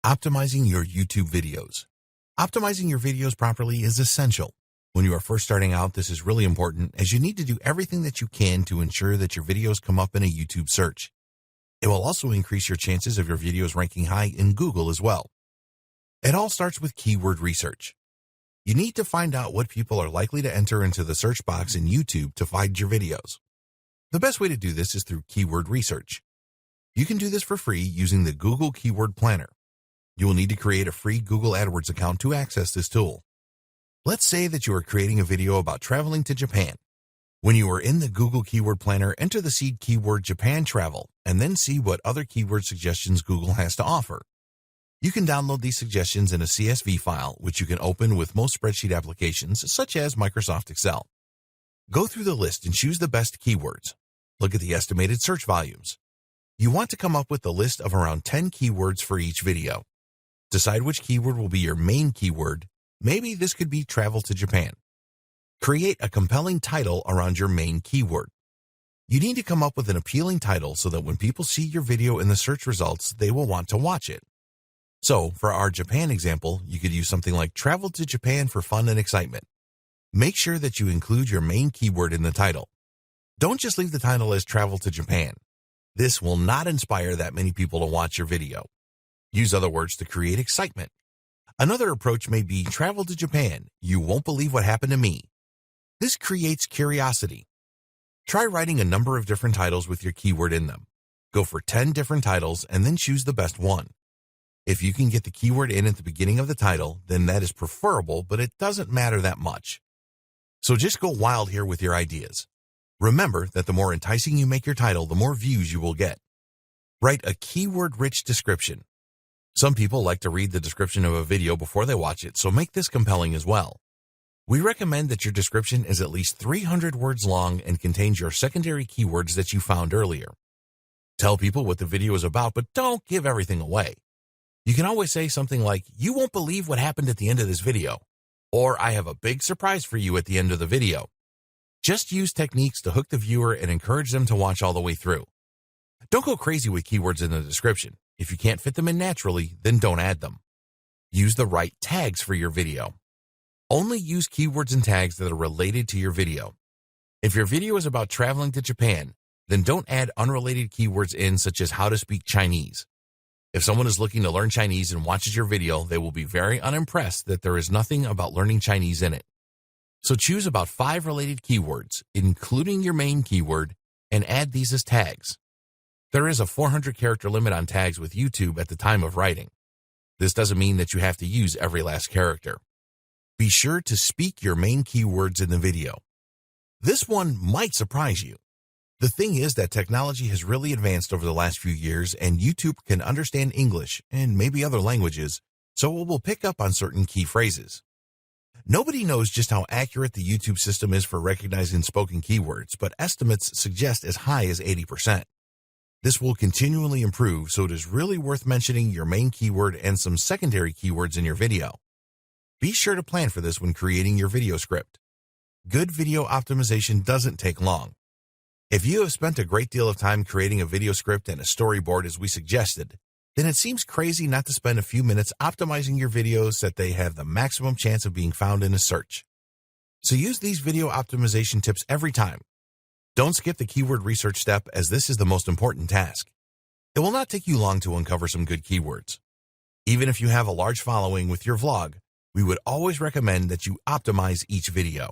Optimizing your YouTube videos. Optimizing your videos properly is essential. When you are first starting out, this is really important as you need to do everything that you can to ensure that your videos come up in a YouTube search. It will also increase your chances of your videos ranking high in Google as well. It all starts with keyword research. You need to find out what people are likely to enter into the search box in YouTube to find your videos. The best way to do this is through keyword research. You can do this for free using the Google Keyword Planner. You will need to create a free Google AdWords account to access this tool. Let's say that you are creating a video about traveling to Japan. When you are in the Google Keyword Planner, enter the seed keyword Japan travel and then see what other keyword suggestions Google has to offer. You can download these suggestions in a CSV file, which you can open with most spreadsheet applications, such as Microsoft Excel. Go through the list and choose the best keywords. Look at the estimated search volumes. You want to come up with a list of around 10 keywords for each video. Decide which keyword will be your main keyword. Maybe this could be travel to Japan. Create a compelling title around your main keyword. You need to come up with an appealing title so that when people see your video in the search results, they will want to watch it. So, for our Japan example, you could use something like travel to Japan for fun and excitement. Make sure that you include your main keyword in the title. Don't just leave the title as travel to Japan. This will not inspire that many people to watch your video. Use other words to create excitement. Another approach may be travel to Japan. You won't believe what happened to me. This creates curiosity. Try writing a number of different titles with your keyword in them. Go for 10 different titles and then choose the best one. If you can get the keyword in at the beginning of the title, then that is preferable, but it doesn't matter that much. So just go wild here with your ideas. Remember that the more enticing you make your title, the more views you will get. Write a keyword-rich description. Some people like to read the description of a video before they watch it, so make this compelling as well. We recommend that your description is at least 300 words long and contains your secondary keywords that you found earlier. Tell people what the video is about, but don't give everything away. You can always say something like, "You won't believe what happened at the end of this video," or "I have a big surprise for you at the end of the video." Just use techniques to hook the viewer and encourage them to watch all the way through. Don't go crazy with keywords in the description. If you can't fit them in naturally, then don't add them. Use the right tags for your video. Only use keywords and tags that are related to your video. If your video is about traveling to Japan, then don't add unrelated keywords in, such as how to speak Chinese. If someone is looking to learn Chinese and watches your video, they will be very unimpressed that there is nothing about learning Chinese in it. So choose about 5 related keywords, including your main keyword, and add these as tags. There is a 400-character limit on tags with YouTube at the time of writing. This doesn't mean that you have to use every last character. Be sure to speak your main keywords in the video. This one might surprise you. The thing is that technology has really advanced over the last few years, and YouTube can understand English and maybe other languages, so it will pick up on certain key phrases. Nobody knows just how accurate the YouTube system is for recognizing spoken keywords, but estimates suggest as high as 80%. This will continually improve, so it is really worth mentioning your main keyword and some secondary keywords in your video. Be sure to plan for this when creating your video script. Good video optimization doesn't take long. If you have spent a great deal of time creating a video script and a storyboard as we suggested, then it seems crazy not to spend a few minutes optimizing your videos so that they have the maximum chance of being found in a search. So use these video optimization tips every time. Don't skip the keyword research step, as this is the most important task. It will not take you long to uncover some good keywords. Even if you have a large following with your vlog, we would always recommend that you optimize each video.